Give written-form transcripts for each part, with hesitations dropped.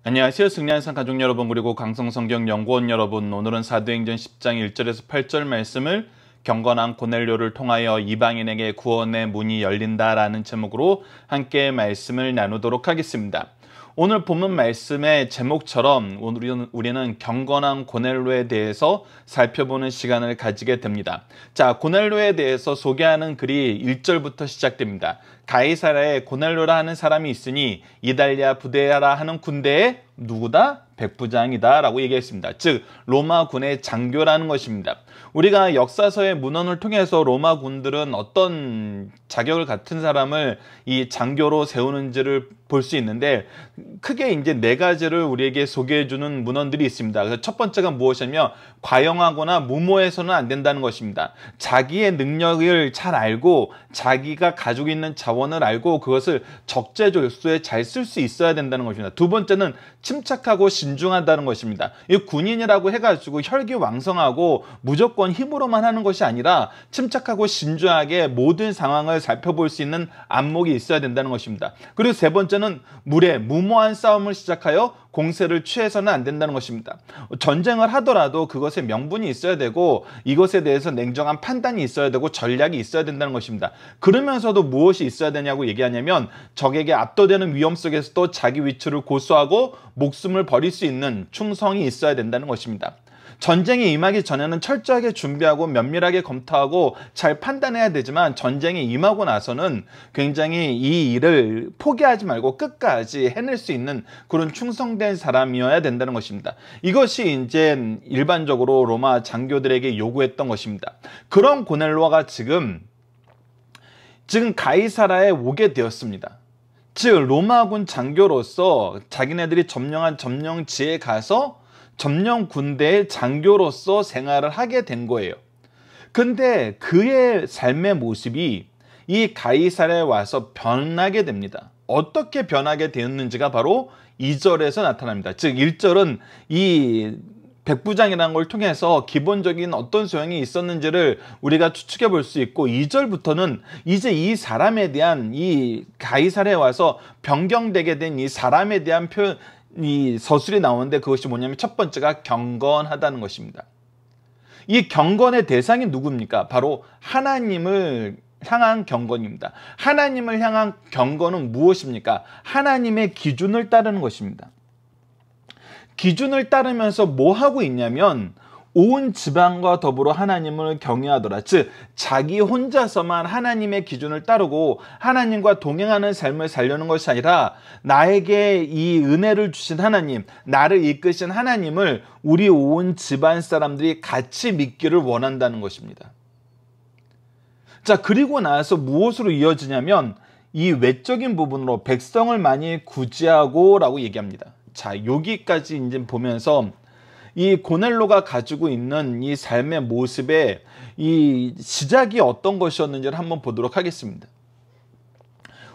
안녕하세요. 승리한산 가족 여러분, 그리고 강성성경연구원 여러분, 오늘은 사도행전 10장 1절에서 8절 말씀을 경건한 고넬료를 통하여 이방인에게 구원의 문이 열린다라는 제목으로 함께 말씀을 나누도록 하겠습니다. 오늘 본문 말씀의 제목처럼 우리는 경건한 고넬료에 대해서 살펴보는 시간을 가지게 됩니다. 자, 고넬료에 대해서 소개하는 글이 1절부터 시작됩니다. 가이사랴에 고넬료라 하는 사람이 있으니 이달리아 부데아라 하는 군대에 누구다? 백부장이다 라고 얘기했습니다. 즉 로마 군의 장교라는 것입니다. 우리가 역사서의 문헌을 통해서 로마 군들은 어떤 자격을 갖춘 사람을 이 장교로 세우는지를 볼 수 있는데, 크게 이제 네 가지를 우리에게 소개해 주는 문헌들이 있습니다. 그래서 첫 번째가 무엇이냐면 과영하거나 무모해서는 안 된다는 것입니다. 자기의 능력을 잘 알고 자기가 가지고 있는 자원을 알고 그것을 적재적소에 잘 쓸 수 있어야 된다는 것입니다. 두 번째는 침착하고 신중하다는 것입니다. 이 군인이라고 해가지고 혈기왕성하고 무조건 힘으로만 하는 것이 아니라 침착하고 신중하게 모든 상황을 살펴볼 수 있는 안목이 있어야 된다는 것입니다. 그리고 세 번째는 무모한 싸움을 시작하여 공세를 취해서는 안 된다는 것입니다. 전쟁을 하더라도 그것에 명분이 있어야 되고 이것에 대해서 냉정한 판단이 있어야 되고 전략이 있어야 된다는 것입니다. 그러면서도 무엇이 있어야 되냐고 얘기하냐면 적에게 압도되는 위험 속에서도 자기 위치를 고수하고 목숨을 버릴 수 있는 충성이 있어야 된다는 것입니다. 전쟁에 임하기 전에는 철저하게 준비하고 면밀하게 검토하고 잘 판단해야 되지만 전쟁에 임하고 나서는 굉장히 이 일을 포기하지 말고 끝까지 해낼 수 있는 그런 충성된 사람이어야 된다는 것입니다. 이것이 이제 일반적으로 로마 장교들에게 요구했던 것입니다. 그런 고넬료가 지금 가이사랴에 오게 되었습니다. 즉 로마군 장교로서 자기네들이 점령한 점령지에 가서 점령 군대의 장교로서 생활을 하게 된 거예요. 근데 그의 삶의 모습이 이 가이사랴에 와서 변하게 됩니다. 어떻게 변하게 되었는지가 바로 2절에서 나타납니다. 즉 1절은 이 백부장이라는 걸 통해서 기본적인 어떤 소양이 있었는지를 우리가 추측해 볼 수 있고, 2절부터는 이제 이 사람에 대한, 이 가이사랴에 와서 변경되게 된 이 사람에 대한 이 서술이 나오는데, 그것이 뭐냐면 첫 번째가 경건하다는 것입니다. 이 경건의 대상이 누굽니까? 바로 하나님을 향한 경건입니다. 하나님을 향한 경건은 무엇입니까? 하나님의 기준을 따르는 것입니다. 기준을 따르면서 뭐 하고 있냐면 온 지방과 더불어 하나님을 경외하더라. 즉 자기 혼자서만 하나님의 기준을 따르고 하나님과 동행하는 삶을 살려는 것이 아니라 나에게 이 은혜를 주신 하나님, 나를 이끄신 하나님을 우리 온 집안 사람들이 같이 믿기를 원한다는 것입니다. 자, 그리고 나서 무엇으로 이어지냐면 이 외적인 부분으로 백성을 많이 구제하고 라고 얘기합니다. 자, 여기까지 이제 보면서 이 고넬료가 가지고 있는 이 삶의 모습의 이 시작이 어떤 것이었는지를 한번 보도록 하겠습니다.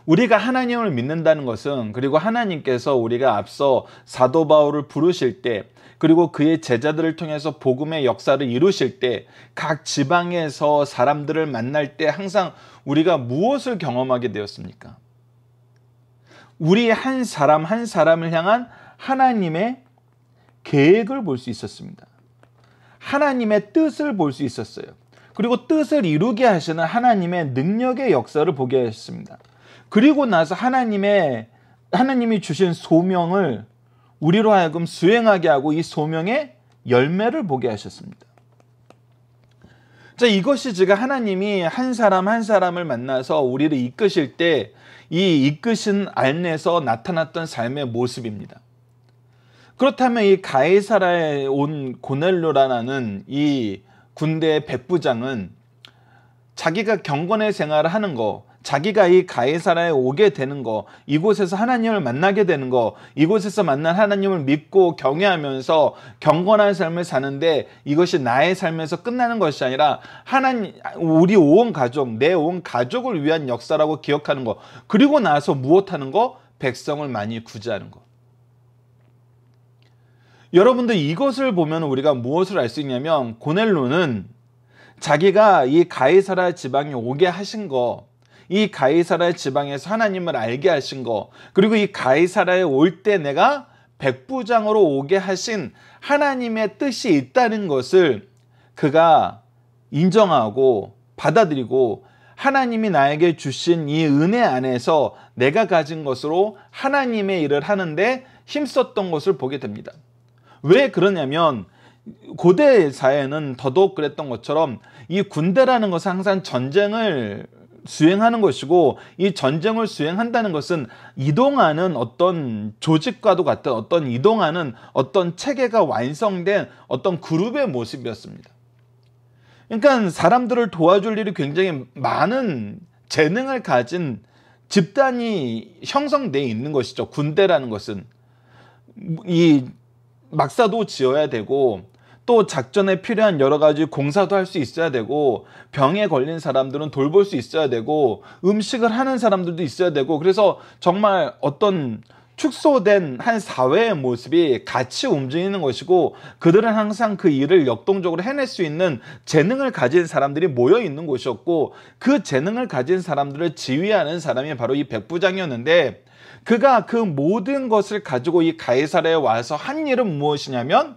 우리가 하나님을 믿는다는 것은, 그리고 하나님께서 우리가 앞서 사도 바울을 부르실 때, 그리고 그의 제자들을 통해서 복음의 역사를 이루실 때, 각 지방에서 사람들을 만날 때 항상 우리가 무엇을 경험하게 되었습니까? 우리 한 사람 한 사람을 향한 하나님의 계획을 볼 수 있었습니다. 하나님의 뜻을 볼 수 있었어요. 그리고 뜻을 이루게 하시는 하나님의 능력의 역사를 보게 하셨습니다. 그리고 나서 하나님이 주신 소명을 우리로 하여금 수행하게 하고 이 소명의 열매를 보게 하셨습니다. 자, 이것이 지금 하나님이 한 사람 한 사람을 만나서 우리를 이끄실 때 이 이끄신 안에서 나타났던 삶의 모습입니다. 그렇다면 이 가이사랴에 온 고넬료라는 이 군대의 백부장은 자기가 경건의 생활을 하는 거, 자기가 이 가이사랴에 오게 되는 거, 이곳에서 하나님을 만나게 되는 거, 이곳에서 만난 하나님을 믿고 경외하면서 경건한 삶을 사는데 이것이 나의 삶에서 끝나는 것이 아니라 우리 온 가족, 내 온 가족을 위한 역사라고 기억하는 거, 그리고 나서 무엇하는 거? 백성을 많이 구제하는 거. 여러분들, 이것을 보면 우리가 무엇을 알 수 있냐면 고넬료는 자기가 이 가이사랴 지방에 오게 하신 거, 이 가이사랴 지방에서 하나님을 알게 하신 거, 그리고 이 가이사랴에 올 때 내가 백부장으로 오게 하신 하나님의 뜻이 있다는 것을 그가 인정하고 받아들이고 하나님이 나에게 주신 이 은혜 안에서 내가 가진 것으로 하나님의 일을 하는데 힘썼던 것을 보게 됩니다. 왜 그러냐면 고대 사회는 더더욱 그랬던 것처럼 이 군대라는 것은 항상 전쟁을 수행하는 것이고, 이 전쟁을 수행한다는 것은 이동하는 어떤 조직과도 같은 어떤 이동하는 어떤 체계가 완성된 어떤 그룹의 모습이었습니다. 그러니까 사람들을 도와줄 일이 굉장히 많은 재능을 가진 집단이 형성되어 있는 것이죠. 군대라는 것은 이 막사도 지어야 되고, 또 작전에 필요한 여러 가지 공사도 할 수 있어야 되고, 병에 걸린 사람들은 돌볼 수 있어야 되고, 음식을 하는 사람들도 있어야 되고, 그래서 정말 어떤 축소된 한 사회의 모습이 같이 움직이는 것이고, 그들은 항상 그 일을 역동적으로 해낼 수 있는 재능을 가진 사람들이 모여 있는 곳이었고, 그 재능을 가진 사람들을 지휘하는 사람이 바로 이 백부장이었는데, 그가 그 모든 것을 가지고 이 가이사랴에 와서 한 일은 무엇이냐면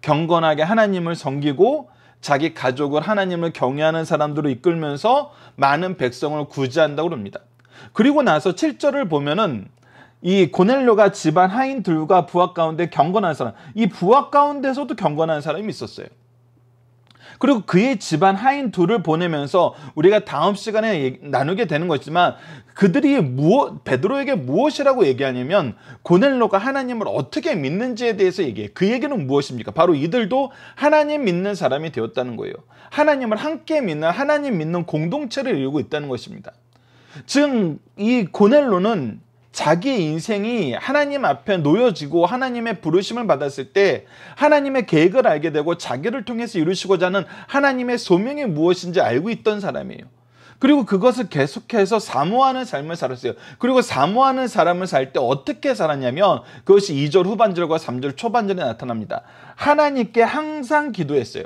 경건하게 하나님을 섬기고 자기 가족을 하나님을 경외하는 사람들로 이끌면서 많은 백성을 구제한다고 합니다. 그리고 나서 7절을 보면은 이 고넬료가 집안 하인 둘과 부하 가운데 경건한 사람, 이 부하 가운데서도 경건한 사람이 있었어요. 그리고 그의 집안 하인 둘을 보내면서 우리가 다음 시간에 나누게 되는 것이지만, 그들이 베드로에게 무엇이라고 얘기하냐면 고넬료가 하나님을 어떻게 믿는지에 대해서 얘기해요. 그 얘기는 무엇입니까? 바로 이들도 하나님 믿는 사람이 되었다는 거예요. 하나님을 함께 믿는, 하나님 믿는 공동체를 이루고 있다는 것입니다. 즉 이 고넬료는 자기의 인생이 하나님 앞에 놓여지고 하나님의 부르심을 받았을 때 하나님의 계획을 알게 되고 자기를 통해서 이루시고자 하는 하나님의 소명이 무엇인지 알고 있던 사람이에요. 그리고 그것을 계속해서 사모하는 삶을 살았어요. 그리고 사모하는 사람을 살 때 어떻게 살았냐면 그것이 2절 후반절과 3절 초반절에 나타납니다. 하나님께 항상 기도했어요.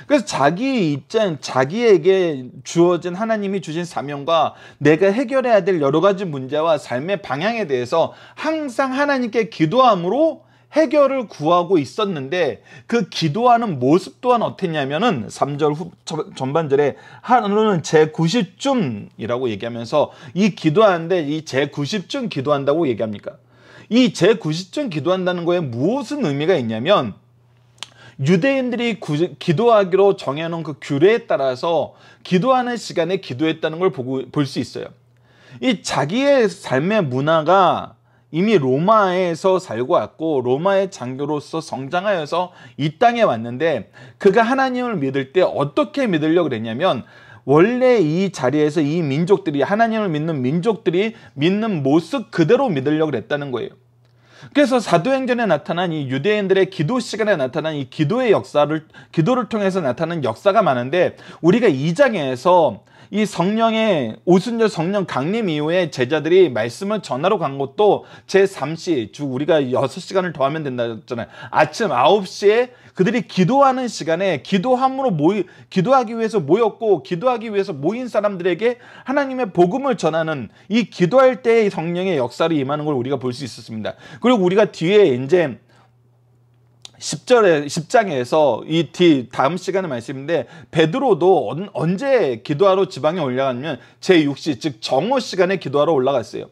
그래서 자기 입장, 자기에게 주어진 하나님이 주신 사명과 내가 해결해야 될 여러 가지 문제와 삶의 방향에 대해서 항상 하나님께 기도함으로 해결을 구하고 있었는데, 그 기도하는 모습 또한 어땠냐면은 3절 전반절에 하루는 제90쯤이라고 얘기하면서 이 기도하는데 이 제90쯤 기도한다고 얘기합니까? 이 제90쯤 기도한다는 거에 무엇은 의미가 있냐면, 유대인들이 기도하기로 정해놓은 그 규례에 따라서 기도하는 시간에 기도했다는 걸 볼 수 있어요. 이 자기의 삶의 문화가 이미 로마에서 살고 왔고 로마의 장교로서 성장하여서 이 땅에 왔는데, 그가 하나님을 믿을 때 어떻게 믿으려고 그랬냐면 원래 이 자리에서 이 민족들이, 하나님을 믿는 민족들이 믿는 모습 그대로 믿으려고 그랬다는 거예요. 그래서 사도행전에 나타난 이 유대인들의 기도 시간에 나타난 이 기도의 기도를 통해서 나타나는 역사가 많은데, 우리가 2장에서 이 성령의 오순절 성령 강림 이후에 제자들이 말씀을 전하러 간 것도 제3시, 즉 우리가 6시간을 더하면 된다 했잖아요. 아침 9시에 그들이 기도하는 시간에 기도하기 위해서 모였고, 기도하기 위해서 모인 사람들에게 하나님의 복음을 전하는 이 기도할 때의 성령의 역사를 임하는 걸 우리가 볼 수 있었습니다. 그리고 우리가 뒤에 이제 10장에서 이 다음 시간의 말씀인데, 베드로도 언제 기도하러 지방에 올라가냐면 제6시, 즉 정오 시간에 기도하러 올라갔어요.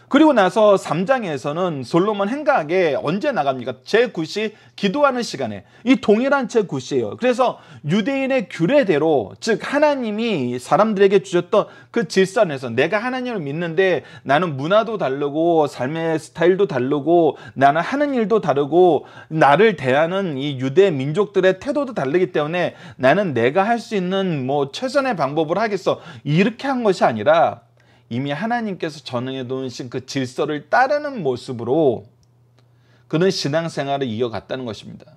그리고 나서 3장에서는 솔로몬 행각에 언제 나갑니까? 제9시 기도하는 시간에, 이 동일한 제9시예요. 그래서 유대인의 규례대로, 즉 하나님이 사람들에게 주셨던 그 질서 안에서, 내가 하나님을 믿는데 나는 문화도 다르고 삶의 스타일도 다르고 나는 하는 일도 다르고 나를 대하는 이 유대 민족들의 태도도 다르기 때문에 나는 내가 할 수 있는 최선의 방법을 하겠어, 이렇게 한 것이 아니라 이미 하나님께서 전해 놓으신 그 질서를 따르는 모습으로 그는 신앙생활을 이어갔다는 것입니다.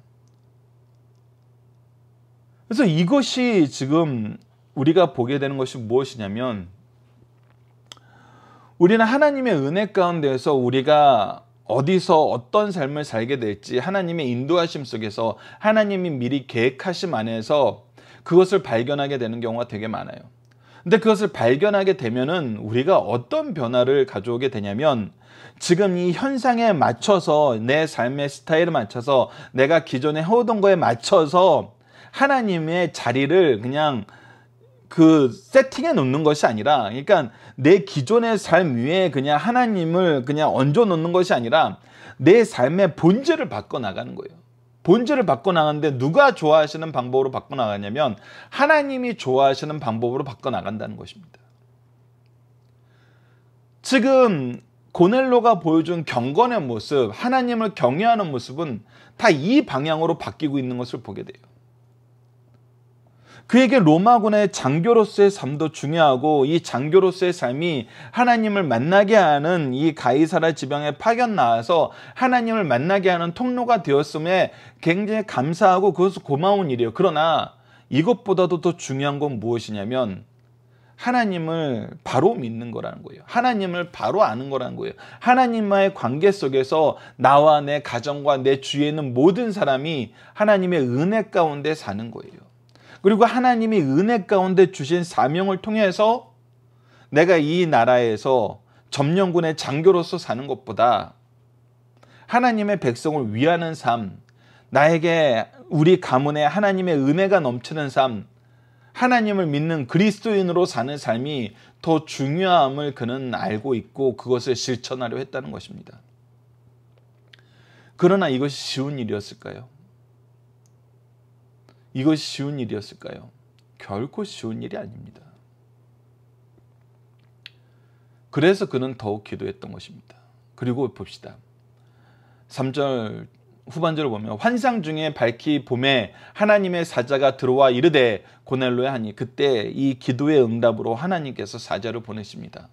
그래서 이것이 지금 우리가 보게 되는 것이 무엇이냐면, 우리는 하나님의 은혜 가운데에서 우리가 어디서 어떤 삶을 살게 될지 하나님의 인도하심 속에서 하나님이 미리 계획하심 안에서 그것을 발견하게 되는 경우가 되게 많아요. 근데 그것을 발견하게 되면은 우리가 어떤 변화를 가져오게 되냐면, 지금 이 현상에 맞춰서 내 삶의 스타일에 맞춰서 내가 기존에 해오던 거에 맞춰서 하나님의 자리를 그냥 그 세팅해 놓는 것이 아니라, 그러니까 내 기존의 삶 위에 그냥 하나님을 그냥 얹어 놓는 것이 아니라 내 삶의 본질을 바꿔 나가는 거예요. 본질을 바꿔 나가는데 누가 좋아하시는 방법으로 바꿔 나가냐면 하나님이 좋아하시는 방법으로 바꿔 나간다는 것입니다. 지금 고넬로가 보여준 경건의 모습, 하나님을 경외하는 모습은 다 이 방향으로 바뀌고 있는 것을 보게 돼요. 그에게 로마군의 장교로서의 삶도 중요하고, 이 장교로서의 삶이 하나님을 만나게 하는 이 가이사랴 지방에 파견 나와서 하나님을 만나게 하는 통로가 되었음에 굉장히 감사하고 그것은 고마운 일이에요. 그러나 이것보다도 더 중요한 건 무엇이냐면 하나님을 바로 믿는 거라는 거예요. 하나님을 바로 아는 거라는 거예요. 하나님과의 관계 속에서 나와 내 가정과 내 주위에 있는 모든 사람이 하나님의 은혜 가운데 사는 거예요. 그리고 하나님이 은혜 가운데 주신 사명을 통해서 내가 이 나라에서 점령군의 장교로서 사는 것보다 하나님의 백성을 위하는 삶, 나에게 우리 가문에 하나님의 은혜가 넘치는 삶, 하나님을 믿는 그리스도인으로 사는 삶이 더 중요함을 그는 알고 있고 그것을 실천하려 했다는 것입니다. 그러나 이것이 쉬운 일이었을까요? 이것이 쉬운 일이었을까요? 결코 쉬운 일이 아닙니다. 그래서 그는 더욱 기도했던 것입니다. 그리고 봅시다. 3절 후반절을 보면 환상 중에 밝히 봄에 하나님의 사자가 들어와 이르되 고넬로야 하니, 그때 이 기도의 응답으로 하나님께서 사자를 보내십니다.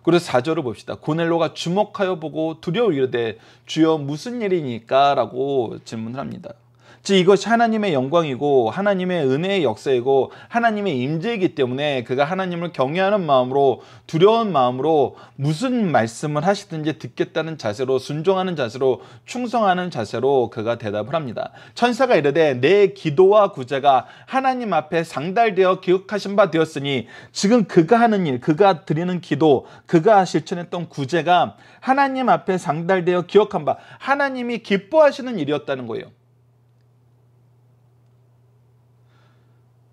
그래서 4절을 봅시다. 고넬로가 주목하여 보고 두려워 이르되 주여 무슨 일이니까? 라고 질문을 합니다. 즉 이것이 하나님의 영광이고 하나님의 은혜의 역사이고 하나님의 임재이기 때문에 그가 하나님을 경외하는 마음으로, 두려운 마음으로 무슨 말씀을 하시든지 듣겠다는 자세로, 순종하는 자세로, 충성하는 자세로 그가 대답을 합니다. 천사가 이르되 내 기도와 구제가 하나님 앞에 상달되어 기억하신 바 되었으니, 지금 그가 하는 일, 그가 드리는 기도, 그가 실천했던 구제가 하나님 앞에 상달되어 기억한 바, 하나님이 기뻐하시는 일이었다는 거예요.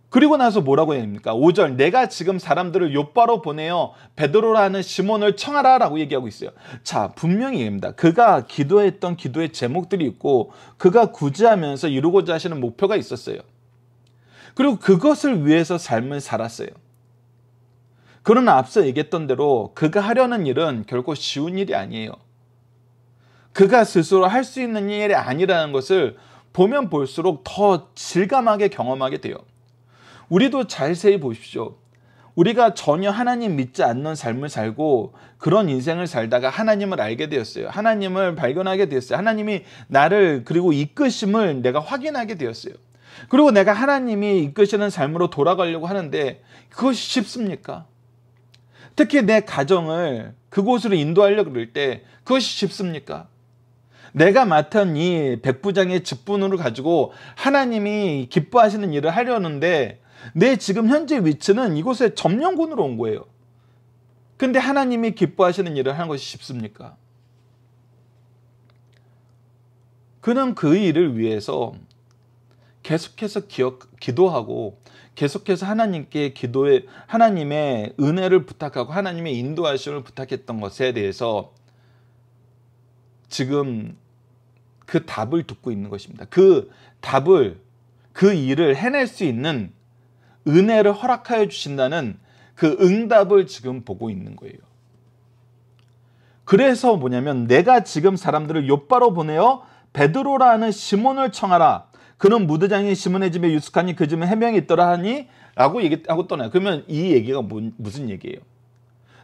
그리고 나서 뭐라고 해야 됩니까? 5절, 내가 지금 사람들을 욥바로 보내어 베드로라는 시몬을 청하라 라고 얘기하고 있어요. 자, 분명히 얘기합니다. 그가 기도했던 기도의 제목들이 있고 그가 구제하면서 이루고자 하시는 목표가 있었어요. 그리고 그것을 위해서 삶을 살았어요. 그러나 앞서 얘기했던 대로 그가 하려는 일은 결코 쉬운 일이 아니에요. 그가 스스로 할 수 있는 일이 아니라는 것을 보면 볼수록 더 실감하게 경험하게 돼요. 우리도 자세히 보십시오. 우리가 전혀 하나님 믿지 않는 삶을 살고 그런 인생을 살다가 하나님을 알게 되었어요. 하나님을 발견하게 되었어요. 하나님이 나를 그리고 이끄심을 내가 확인하게 되었어요. 그리고 내가 하나님이 이끄시는 삶으로 돌아가려고 하는데 그것이 쉽습니까? 특히 내 가정을 그곳으로 인도하려고 그럴 때 그것이 쉽습니까? 내가 맡은 이 백부장의 직분을 가지고 하나님이 기뻐하시는 일을 하려는데 내 지금 현재 위치는 이곳에 점령군으로 온 거예요. 근데 하나님이 기뻐하시는 일을 하는 것이 쉽습니까? 그는 그 일을 위해서 계속해서 기도하고 계속해서 하나님께 하나님의 은혜를 부탁하고 하나님의 인도하심을 부탁했던 것에 대해서 지금 그 답을 듣고 있는 것입니다. 그 답을, 그 일을 해낼 수 있는 은혜를 허락하여 주신다는 그 응답을 지금 보고 있는 거예요. 그래서 뭐냐면 내가 지금 사람들을 욥바로 보내어 베드로라는 시몬을 청하라. 그는 무대장인 시몬의 집에 유숙하니 그 집에 해명이 있더라 하니 라고 얘기하고 떠나요. 그러면 이 얘기가 무슨 얘기예요?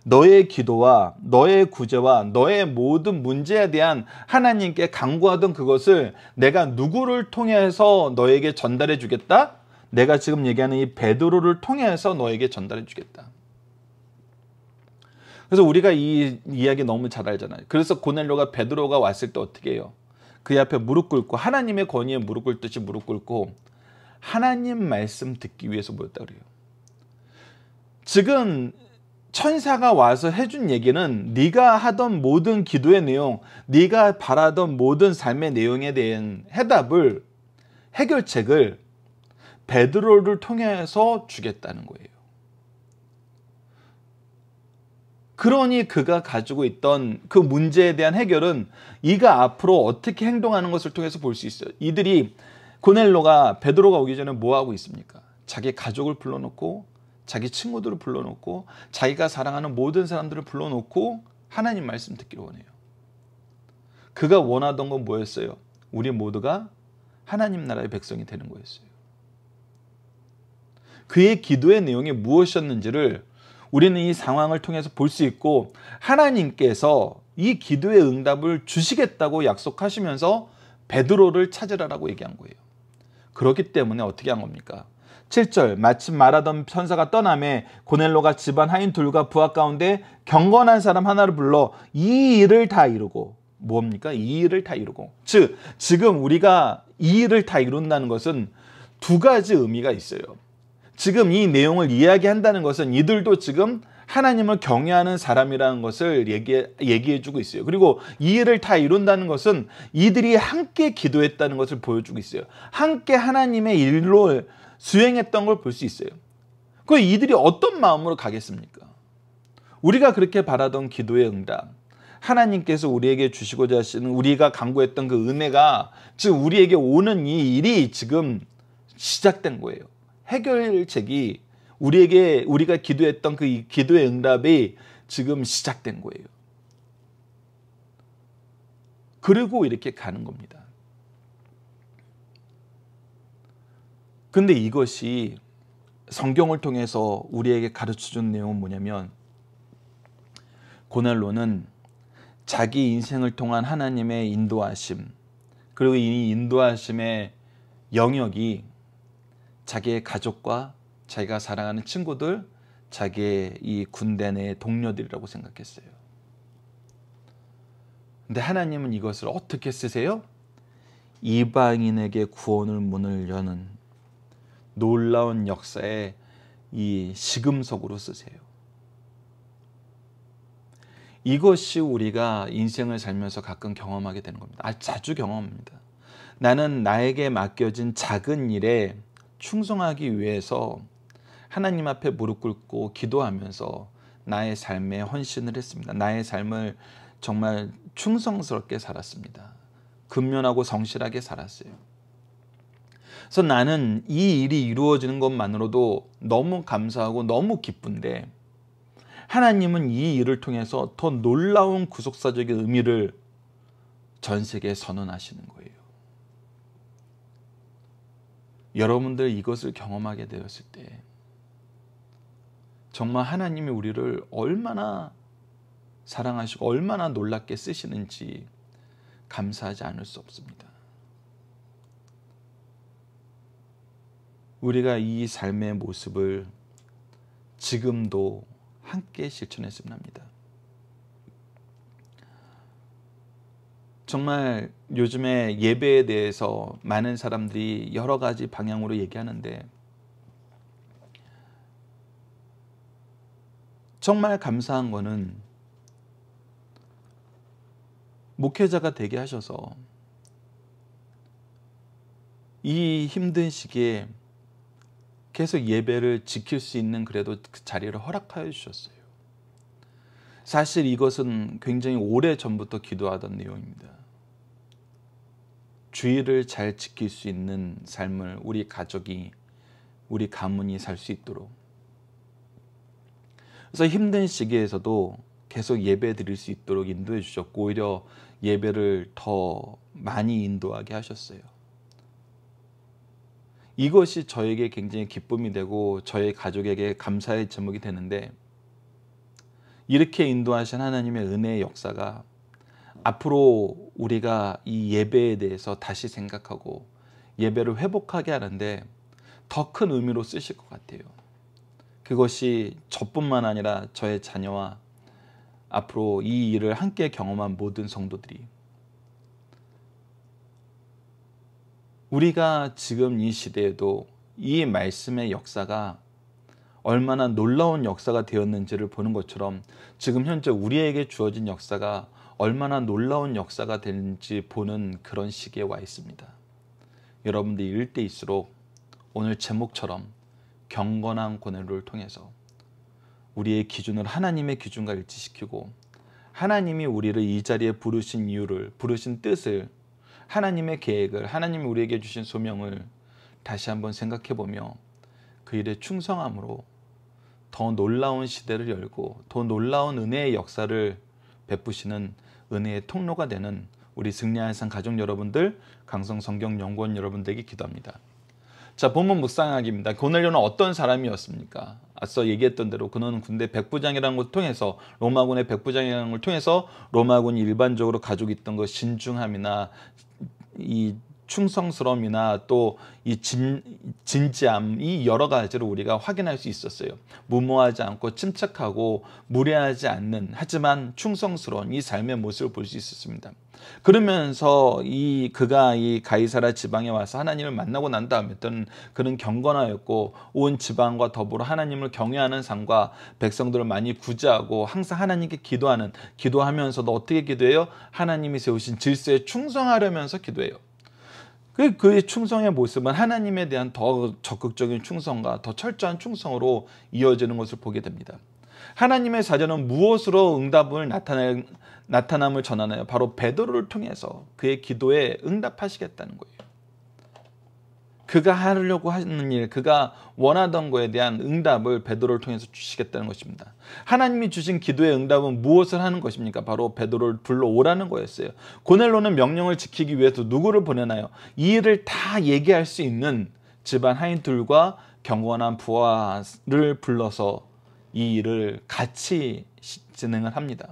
너의 기도와 너의 구제와 너의 모든 문제에 대한 하나님께 간구하던 그것을 내가 누구를 통해서 너에게 전달해 주겠다? 내가 지금 얘기하는 이 베드로를 통해서 너에게 전달해 주겠다. 그래서 우리가 이 이야기 너무 잘 알잖아요. 그래서 고넬료가 베드로가 왔을 때 어떻게 해요? 그의 앞에 무릎 꿇고 하나님의 권위에 무릎 꿇듯이 무릎 꿇고 하나님 말씀 듣기 위해서 모였다 그래요. 지금 천사가 와서 해준 얘기는 네가 하던 모든 기도의 내용, 네가 바라던 모든 삶의 내용에 대한 해답을, 해결책을 베드로를 통해서 주겠다는 거예요. 그러니 그가 가지고 있던 그 문제에 대한 해결은 이가 앞으로 어떻게 행동하는 것을 통해서 볼 수 있어요. 이들이, 고넬로가, 베드로가 오기 전에 뭐 하고 있습니까? 자기 가족을 불러놓고, 자기 친구들을 불러놓고, 자기가 사랑하는 모든 사람들을 불러놓고 하나님 말씀 듣기를 원해요. 그가 원하던 건 뭐였어요? 우리 모두가 하나님 나라의 백성이 되는 거였어요. 그의 기도의 내용이 무엇이었는지를 우리는 이 상황을 통해서 볼 수 있고, 하나님께서 이 기도의 응답을 주시겠다고 약속하시면서 베드로를 찾으라라고 얘기한 거예요. 그렇기 때문에 어떻게 한 겁니까? 7절, 마침 말하던 천사가 떠나매 고넬로가 집안 하인 둘과 부하 가운데 경건한 사람 하나를 불러 이 일을 다 이루고, 뭡니까? 이 일을 다 이루고. 즉, 지금 우리가 이 일을 다 이룬다는 것은 두 가지 의미가 있어요. 지금 이 내용을 이야기한다는 것은 이들도 지금 하나님을 경외하는 사람이라는 것을 얘기해주고 있어요. 그리고 이 일을 다 이룬다는 것은 이들이 함께 기도했다는 것을 보여주고 있어요. 함께 하나님의 일로 수행했던 걸 볼 수 있어요. 그 이들이 어떤 마음으로 가겠습니까? 우리가 그렇게 바라던 기도의 응답, 하나님께서 우리에게 주시고자 하시는, 우리가 간구했던 그 은혜가 지금 우리에게 오는 이 일이 지금 시작된 거예요. 해결책이, 우리가 기도했던 그 기도의 응답이 지금 시작된 거예요. 그리고 이렇게 가는 겁니다. 근데 이것이 성경을 통해서 우리에게 가르쳐준 내용은 뭐냐면, 고넬로는 자기 인생을 통한 하나님의 인도하심, 그리고 이 인도하심의 영역이 자기의 가족과 자기가 사랑하는 친구들, 자기의 이 군대 내 동료들이라고 생각했어요. 근데 하나님은 이것을 어떻게 쓰세요? 이방인에게 구원의 문을 여는 놀라운 역사의 이 시금석으로 쓰세요. 이것이 우리가 인생을 살면서 가끔 경험하게 되는 겁니다. 자주 경험합니다. 나는 나에게 맡겨진 작은 일에 충성하기 위해서 하나님 앞에 무릎 꿇고 기도하면서 나의 삶에 헌신을 했습니다. 나의 삶을 정말 충성스럽게 살았습니다. 근면하고 성실하게 살았어요. 그래서 나는 이 일이 이루어지는 것만으로도 너무 감사하고 너무 기쁜데, 하나님은 이 일을 통해서 더 놀라운 구속사적인 의미를 전 세계에 선언하시는 거예요. 여러분들 이것을 경험하게 되었을 때 정말 하나님이 우리를 얼마나 사랑하시고 얼마나 놀랍게 쓰시는지 감사하지 않을 수 없습니다. 우리가 이 삶의 모습을 지금도 함께 실천했으면 합니다. 정말 요즘에 예배에 대해서 많은 사람들이 여러 가지 방향으로 얘기하는데, 정말 감사한 거는 목회자가 되게 하셔서 이 힘든 시기에 계속 예배를 지킬 수 있는 그래도 그 자리를 허락하여 주셨어요. 사실 이것은 굉장히 오래 전부터 기도하던 내용입니다. 주의를 잘 지킬 수 있는 삶을 우리 가족이, 우리 가문이 살 수 있도록. 그래서 힘든 시기에서도 계속 예배 드릴 수 있도록 인도해 주셨고, 오히려 예배를 더 많이 인도하게 하셨어요. 이것이 저에게 굉장히 기쁨이 되고 저의 가족에게 감사의 제목이 되는데, 이렇게 인도하신 하나님의 은혜의 역사가 앞으로 우리가 이 예배에 대해서 다시 생각하고 예배를 회복하게 하는데 더 큰 의미로 쓰실 것 같아요. 그것이 저뿐만 아니라 저의 자녀와 앞으로 이 일을 함께 경험한 모든 성도들이, 우리가 지금 이 시대에도 이 말씀의 역사가 얼마나 놀라운 역사가 되었는지를 보는 것처럼 지금 현재 우리에게 주어진 역사가 얼마나 놀라운 역사가 되는지 보는 그런 시기에 와 있습니다. 여러분들이 읽을 때일수록 오늘 제목처럼 경건한 고넬료를 통해서 우리의 기준을 하나님의 기준과 일치시키고 하나님이 우리를 이 자리에 부르신 이유를, 부르신 뜻을, 하나님의 계획을, 하나님이 우리에게 주신 소명을 다시 한번 생각해보며 그 일에 충성함으로 더 놀라운 시대를 열고 더 놀라운 은혜의 역사를 베푸시는 은혜의 통로가 되는 우리 승리하는 삶 가족 여러분들, 강성성경연구원 여러분들에게 기도합니다. 자, 본문 묵상하기입니다. 고넬료는 어떤 사람이었습니까? 앞서 얘기했던 대로 그는 군대 백부장이라는 걸 통해서, 로마군의 백부장이라는 걸 통해서 로마군이 일반적으로 가지고 있던 그 신중함이나 이 충성스러움이나 또 이 진지함, 이 여러 가지를 우리가 확인할 수 있었어요. 무모하지 않고 침착하고 무례하지 않는, 하지만 충성스러운 이 삶의 모습을 볼 수 있었습니다. 그러면서 그가 이 가이사랴 지방에 와서 하나님을 만나고 난 다음에 그는 경건하였고 온 지방과 더불어 하나님을 경외하는 삶과 백성들을 많이 구제하고 항상 하나님께 기도하면서도 어떻게 기도해요? 하나님이 세우신 질서에 충성하려면서 기도해요. 그의 충성의 모습은 하나님에 대한 더 적극적인 충성과 더 철저한 충성으로 이어지는 것을 보게 됩니다. 하나님의 사전은 무엇으로 응답을 나타남을 전하나요? 바로 베드로를 통해서 그의 기도에 응답하시겠다는 거예요. 그가 하려고 하는 일, 그가 원하던 거에 대한 응답을 베드로를 통해서 주시겠다는 것입니다. 하나님이 주신 기도의 응답은 무엇을 하는 것입니까? 바로 베드로를 불러오라는 거였어요. 고넬료는 명령을 지키기 위해서 누구를 보내나요? 이 일을 다 얘기할 수 있는 집안 하인들과 경건한 부하를 불러서 이 일을 같이 진행을 합니다.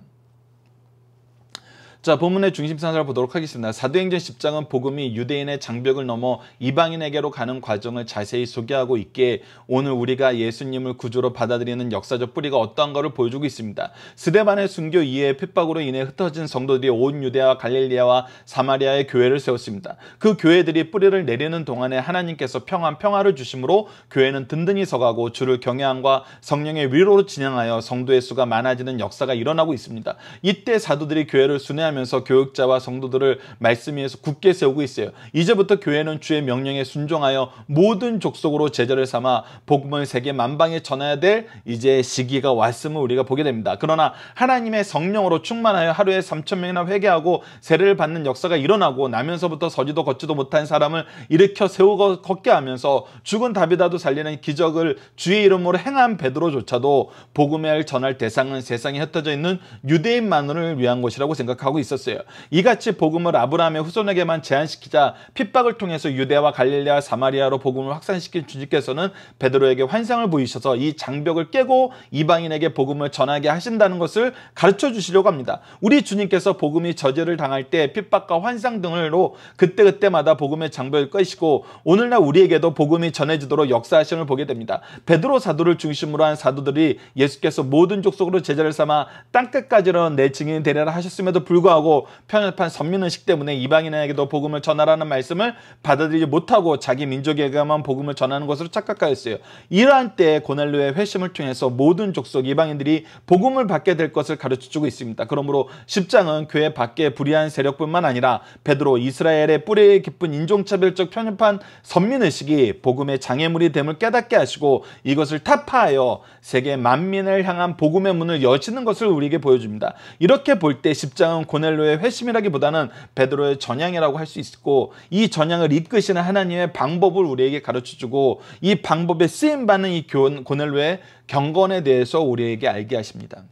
자, 본문의 중심사를 보도록 하겠습니다. 사도행전 10장은 복음이 유대인의 장벽을 넘어 이방인에게로 가는 과정을 자세히 소개하고 있기에 오늘 우리가 예수님을 구주로 받아들이는 역사적 뿌리가 어떠한가를 보여주고 있습니다. 스데반의 순교 이후에 핍박으로 인해 흩어진 성도들이 온 유대와 갈릴리아와 사마리아의 교회를 세웠습니다. 그 교회들이 뿌리를 내리는 동안에 하나님께서 평화를 주심으로 교회는 든든히 서가고 주를 경외함과 성령의 위로로 진행하여 성도의 수가 많아지는 역사가 일어나고 있습니다. 이때 사도들이 교회를 순회하면서 교육자와 성도들을 말씀 위에서 굳게 세우고 있어요. 이제부터 교회는 주의 명령에 순종하여 모든 족속으로 제자를 삼아 복음을 세계 만방에 전해야 될 이제 시기가 왔음을 우리가 보게 됩니다. 그러나 하나님의 성령으로 충만하여 하루에 3,000명이나 회개하고 세례를 받는 역사가 일어나고 나면서부터 서지도 걷지도 못한 사람을 일으켜 세우고 걷게 하면서 죽은 다비다도 살리는 기적을 주의 이름으로 행한 베드로조차도 복음을 전할 대상은 세상에 흩어져 있는 유대인만을 위한 것이라고 생각하고 있었어요. 이같이 복음을 아브라함의 후손에게만 제한시키자 핍박을 통해서 유대와 갈릴리아 사마리아로 복음을 확산시킨 주님께서는 베드로에게 환상을 보이셔서 이 장벽을 깨고 이방인에게 복음을 전하게 하신다는 것을 가르쳐 주시려고 합니다. 우리 주님께서 복음이 저지를 당할 때 핍박과 환상 등으로 그때그때마다 복음의 장벽을 깨시고 오늘날 우리에게도 복음이 전해지도록 역사하심을 보게 됩니다. 베드로 사도를 중심으로 한 사도들이 예수께서 모든 족속으로 제자를 삼아 땅끝까지는 내 증인이 되리라 하셨음에도 불구하고 편협한 선민의식 때문에 이방인에게도 복음을 전하라는 말씀을 받아들이지 못하고 자기 민족에게만 복음을 전하는 것으로 착각하였어요. 이러한 때에 고넬료의 회심을 통해서 모든 족속 이방인들이 복음을 받게 될 것을 가르쳐주고 있습니다. 그러므로 10장은 교회 밖에 불의한 세력뿐만 아니라 베드로 이스라엘의 뿌리 깊은 인종차별적 편협한 선민의식이 복음의 장애물이 됨을 깨닫게 하시고 이것을 타파하여 세계 만민을 향한 복음의 문을 여시는 것을 우리에게 보여줍니다. 이렇게 볼 때 10장은 고넬료의 회심이라기보다는 베드로의 전향이라고 할 수 있고 이 전향을 이끄시는 하나님의 방법을 우리에게 가르쳐주고 이 방법에 쓰임받는 이 고넬료의 경건에 대해서 우리에게 알게 하십니다.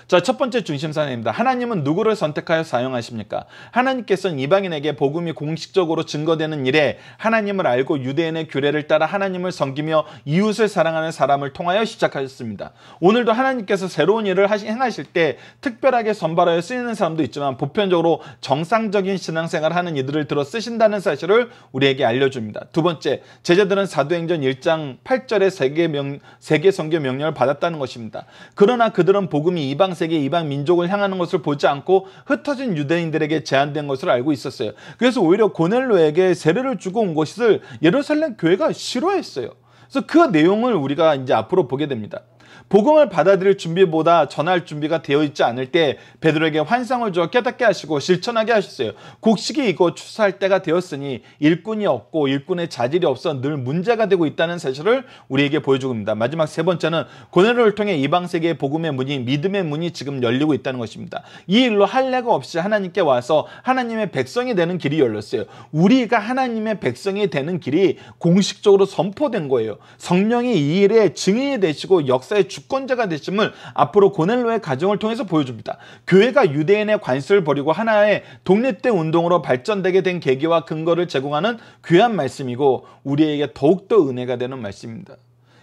자, 첫 번째 중심사입니다. 하나님은 누구를 선택하여 사용하십니까? 하나님께서는 이방인에게 복음이 공식적으로 증거되는 일에 하나님을 알고 유대인의 규례를 따라 하나님을 섬기며 이웃을 사랑하는 사람을 통하여 시작하셨습니다. 오늘도 하나님께서 새로운 일을 행하실 때 특별하게 선발하여 쓰이는 사람도 있지만 보편적으로 정상적인 신앙생활을 하는 이들을 들어 쓰신다는 사실을 우리에게 알려줍니다. 두 번째, 제자들은 사도행전 1장 8절의 세계 선교 명령을 받았다는 것입니다. 그러나 그들은 복음이 이방 세계 이방 민족을 향하는 것을 보지 않고 흩어진 유대인들에게 제한된 것을 알고 있었어요. 그래서 오히려 고넬료에게 세례를 주고 온 것을 예루살렘 교회가 싫어했어요. 그래서 그 내용을 우리가 이제 앞으로 보게 됩니다. 복음을 받아들일 준비보다 전할 준비가 되어 있지 않을 때 베드로에게 환상을 주어 깨닫게 하시고 실천하게 하셨어요. 곡식이 익어 추수할 때가 되었으니 일꾼이 없고 일꾼의 자질이 없어 늘 문제가 되고 있다는 사실을 우리에게 보여주고 있습니다. 마지막 세 번째는 고넬료를 통해 이방 세계의 복음의 문이, 믿음의 문이 지금 열리고 있다는 것입니다. 이 일로 할례가 없이 하나님께 와서 하나님의 백성이 되는 길이 열렸어요. 우리가 하나님의 백성이 되는 길이 공식적으로 선포된 거예요. 성령이 이 일의 증인이 되시고 역사의 주권자가 되심을 앞으로 고넬료의 가정을 통해서 보여줍니다. 교회가 유대인의 관습을 버리고 하나의 독립된 운동으로 발전되게 된 계기와 근거를 제공하는 귀한 말씀이고 우리에게 더욱더 은혜가 되는 말씀입니다.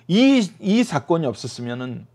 이 사건이 없었으면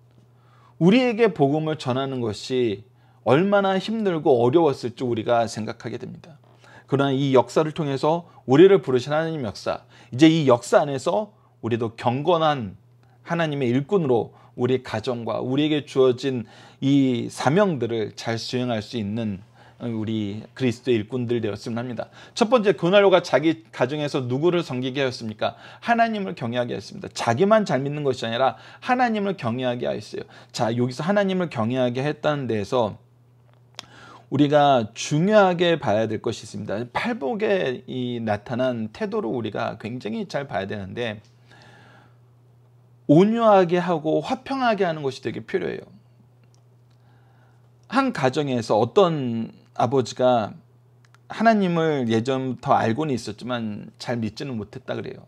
우리에게 복음을 전하는 것이 얼마나 힘들고 어려웠을지 우리가 생각하게 됩니다. 그러나 이 역사를 통해서 우리를 부르신 하나님 역사, 이제 이 역사 안에서 우리도 경건한 하나님의 일꾼으로 우리 가정과 우리에게 주어진 이 사명들을 잘 수행할 수 있는 우리 그리스도의 일꾼들 되었으면 합니다. 첫 번째, 고넬료가 자기 가정에서 누구를 섬기게 하였습니까? 하나님을 경외하게 하였습니다. 자기만 잘 믿는 것이 아니라 하나님을 경외하게 하였어요. 자, 여기서 하나님을 경외하게 했다는 데에서 우리가 중요하게 봐야 될 것이 있습니다. 팔복에 나타난 태도를 우리가 굉장히 잘 봐야 되는데, 온유하게 하고 화평하게 하는 것이 되게 필요해요. 한 가정에서 어떤 아버지가 하나님을 예전부터 알고는 있었지만 잘 믿지는 못했다 그래요.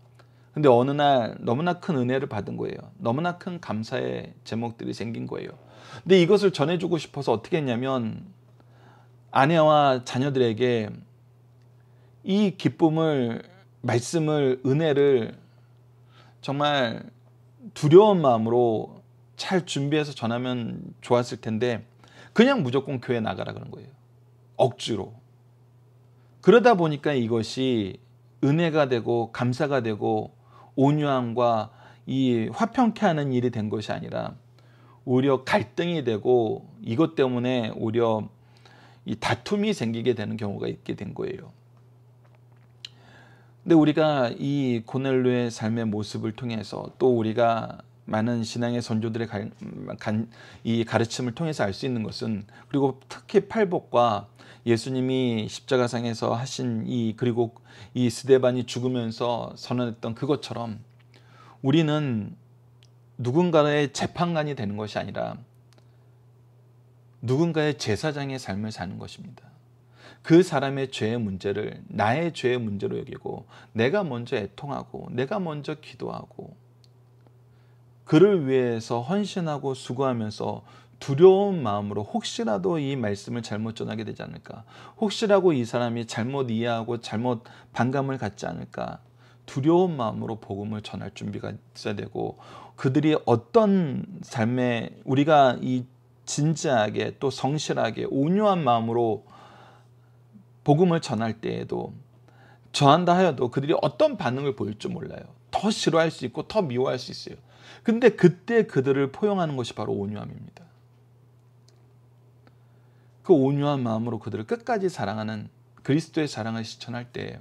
근데 어느 날 너무나 큰 은혜를 받은 거예요. 너무나 큰 감사의 제목들이 생긴 거예요. 근데 이것을 전해주고 싶어서 어떻게 했냐면 아내와 자녀들에게 이 기쁨을, 말씀을, 은혜를 정말 두려운 마음으로 잘 준비해서 전하면 좋았을 텐데 그냥 무조건 교회 나가라 그런 거예요. 억지로. 그러다 보니까 이것이 은혜가 되고 감사가 되고 온유함과 이 화평케 하는 일이 된 것이 아니라 오히려 갈등이 되고 이것 때문에 오히려 이 다툼이 생기게 되는 경우가 있게 된 거예요. 근데 우리가 이 고넬료의 삶의 모습을 통해서 또 우리가 많은 신앙의 선조들의 이 가르침을 통해서 알 수 있는 것은, 그리고 특히 팔복과 예수님이 십자가상에서 하신 그리고 이 스데반이 죽으면서 선언했던 그것처럼 우리는 누군가의 재판관이 되는 것이 아니라 누군가의 제사장의 삶을 사는 것입니다. 그 사람의 죄의 문제를 나의 죄의 문제로 여기고 내가 먼저 애통하고 내가 먼저 기도하고 그를 위해서 헌신하고 수고하면서 두려운 마음으로 혹시라도 이 말씀을 잘못 전하게 되지 않을까, 혹시라도 이 사람이 잘못 이해하고 잘못 반감을 갖지 않을까 두려운 마음으로 복음을 전할 준비가 있어야 되고, 그들이 어떤 삶에 우리가 이 진지하게 또 성실하게 온유한 마음으로 복음을 전할 때에도 전한다 하여도 그들이 어떤 반응을 보일지 몰라요. 더 싫어할 수 있고 더 미워할 수 있어요. 근데 그때 그들을 포용하는 것이 바로 온유함입니다. 그 온유한 마음으로 그들을 끝까지 사랑하는 그리스도의 사랑을 실천할 때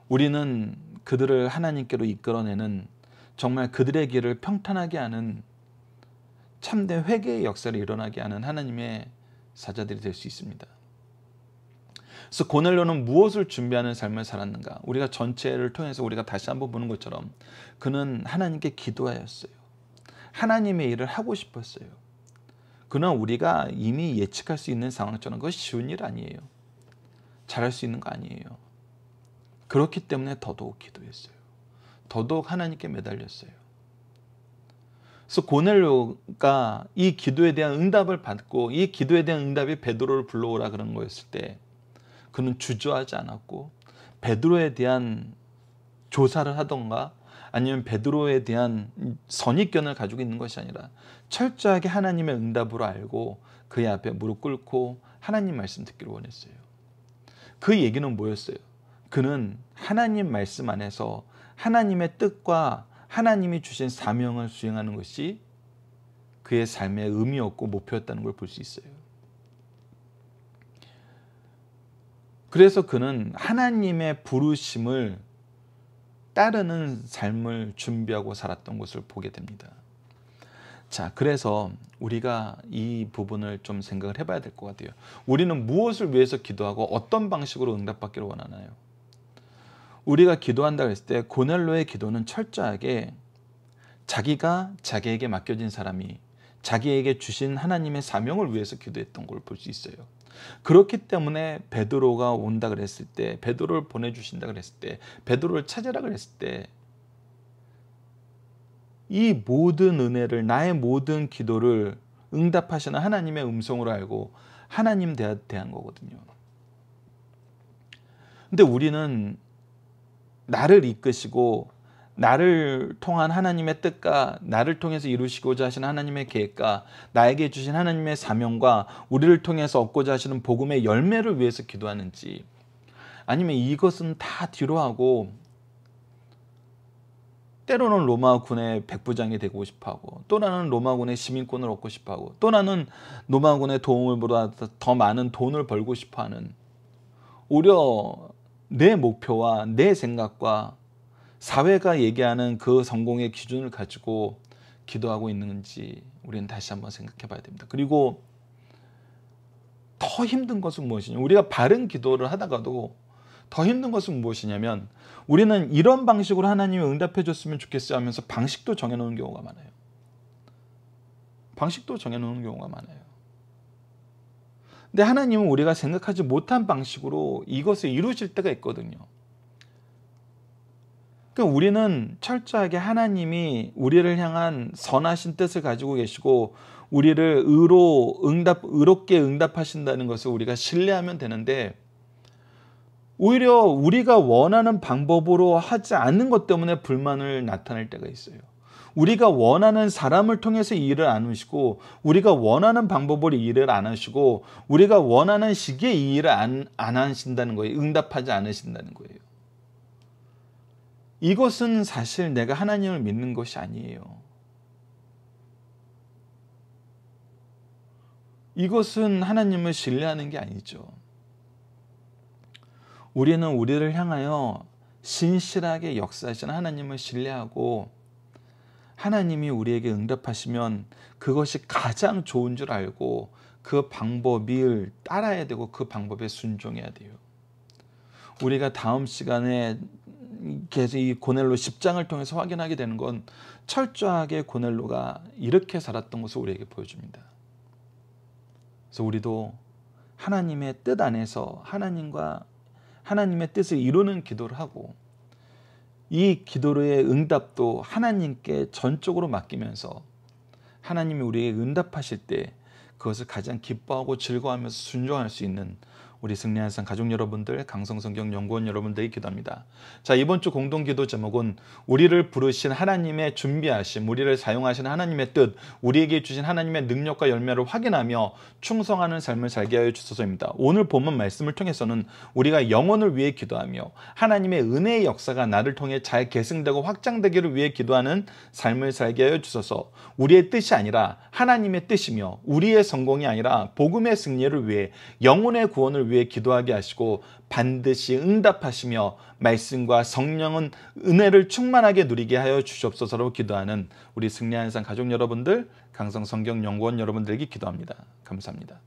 우리는 그들을 하나님께로 이끌어내는, 정말 그들의 길을 평탄하게 하는 참된 회개의 역사를 일어나게 하는 하나님의 사자들이 될 수 있습니다. 그래서 고넬료는 무엇을 준비하는 삶을 살았는가? 우리가 전체를 통해서 우리가 다시 한번 보는 것처럼 그는 하나님께 기도하였어요. 하나님의 일을 하고 싶었어요. 그러나 우리가 이미 예측할 수 있는 상황처럼 그것이 쉬운 일 아니에요. 잘할 수 있는 거 아니에요. 그렇기 때문에 더더욱 기도했어요. 더더욱 하나님께 매달렸어요. 그래서 고넬료가 이 기도에 대한 응답을 받고 이 기도에 대한 응답이 베드로를 불러오라 그런 거였을 때 그는 주저하지 않았고 베드로에 대한 조사를 하던가 아니면 베드로에 대한 선입견을 가지고 있는 것이 아니라 철저하게 하나님의 응답으로 알고 그의 앞에 무릎 꿇고 하나님 말씀 듣기를 원했어요. 그 얘기는 뭐였어요? 그는 하나님 말씀 안에서 하나님의 뜻과 하나님이 주신 사명을 수행하는 것이 그의 삶의 의미였고 목표였다는 걸 볼 수 있어요. 그래서 그는 하나님의 부르심을 따르는 삶을 준비하고 살았던 것을 보게 됩니다. 자, 그래서 우리가 이 부분을 좀 생각을 해봐야 될 것 같아요. 우리는 무엇을 위해서 기도하고 어떤 방식으로 응답받기를 원하나요? 우리가 기도한다고 했을 때 고넬로의 기도는 철저하게 자기가 자기에게 맡겨진 사람이 자기에게 주신 하나님의 사명을 위해서 기도했던 걸 볼 수 있어요. 그렇기 때문에 베드로가 온다 그랬을 때, 베드로를 보내주신다 그랬을 때, 베드로를 찾으라 그랬을 때, 이 모든 은혜를, 나의 모든 기도를 응답하시는 하나님의 음성으로 알고 하나님 대한 거거든요. 근데 우리는 나를 이끄시고 나를 통한 하나님의 뜻과 나를 통해서 이루시고자 하시는 하나님의 계획과 나에게 주신 하나님의 사명과 우리를 통해서 얻고자 하시는 복음의 열매를 위해서 기도하는지, 아니면 이것은 다 뒤로 하고 때로는 로마군의 백부장이 되고 싶어하고, 또 나는 로마군의 시민권을 얻고 싶어하고, 또 나는 로마군의 도움을 보다 더 많은 돈을 벌고 싶어하는, 오히려 내 목표와 내 생각과 사회가 얘기하는 그 성공의 기준을 가지고 기도하고 있는지 우리는 다시 한번 생각해 봐야 됩니다. 그리고 더 힘든 것은 무엇이냐, 우리가 바른 기도를 하다가도 더 힘든 것은 무엇이냐면, 우리는 이런 방식으로 하나님이 응답해 줬으면 좋겠어요 하면서 방식도 정해놓는 경우가 많아요. 방식도 정해놓는 경우가 많아요. 근데 하나님은 우리가 생각하지 못한 방식으로 이것을 이루실 때가 있거든요. 그러니까 우리는 철저하게 하나님이 우리를 향한 선하신 뜻을 가지고 계시고 우리를 의롭게 응답하신다는 것을 우리가 신뢰하면 되는데, 오히려 우리가 원하는 방법으로 하지 않는 것 때문에 불만을 나타낼 때가 있어요. 우리가 원하는 사람을 통해서 일을 안 하시고, 우리가 원하는 방법으로 일을 안 하시고, 우리가 원하는 시기에 이 일을 안 하신다는 거예요. 응답하지 않으신다는 거예요. 이것은 사실 내가 하나님을 믿는 것이 아니에요. 이것은 하나님을 신뢰하는 게 아니죠. 우리는 우리를 향하여 신실하게 역사하시는 하나님을 신뢰하고, 하나님이 우리에게 응답하시면 그것이 가장 좋은 줄 알고 그 방법을 따라야 되고 그 방법에 순종해야 돼요. 우리가 다음 시간에 계속 이 고넬로 10장을 통해서 확인하게 되는 건, 철저하게 고넬로가 이렇게 살았던 것을 우리에게 보여줍니다. 그래서 우리도 하나님의 뜻 안에서 하나님의 뜻을 이루는 기도를 하고, 이 기도의 응답도 하나님께 전적으로 맡기면서 하나님이 우리에게 응답하실 때 그것을 가장 기뻐하고 즐거워하면서 순종할 수 있는 우리 승리한 산 가족 여러분들, 강성성경연구원 여러분들이 기도합니다. 자, 이번 주 공동기도 제목은 우리를 부르신 하나님의 준비하심, 우리를 사용하신 하나님의 뜻, 우리에게 주신 하나님의 능력과 열매를 확인하며 충성하는 삶을 살게 하여 주소서입니다. 오늘 본문 말씀을 통해서는 우리가 영혼을 위해 기도하며 하나님의 은혜의 역사가 나를 통해 잘 계승되고 확장되기를 위해 기도하는 삶을 살게 하여 주소서. 우리의 뜻이 아니라 하나님의 뜻이며 우리의 성공이 아니라 복음의 승리를 위해, 영혼의 구원을 위해 기도하게 하시고 반드시 응답하시며 말씀과 성령은 은혜를 충만하게 누리게 하여 주시옵소서로 기도하는 우리 승리한 산 가족 여러분들, 강성성경연구원 여러분들에게 기도합니다. 감사합니다.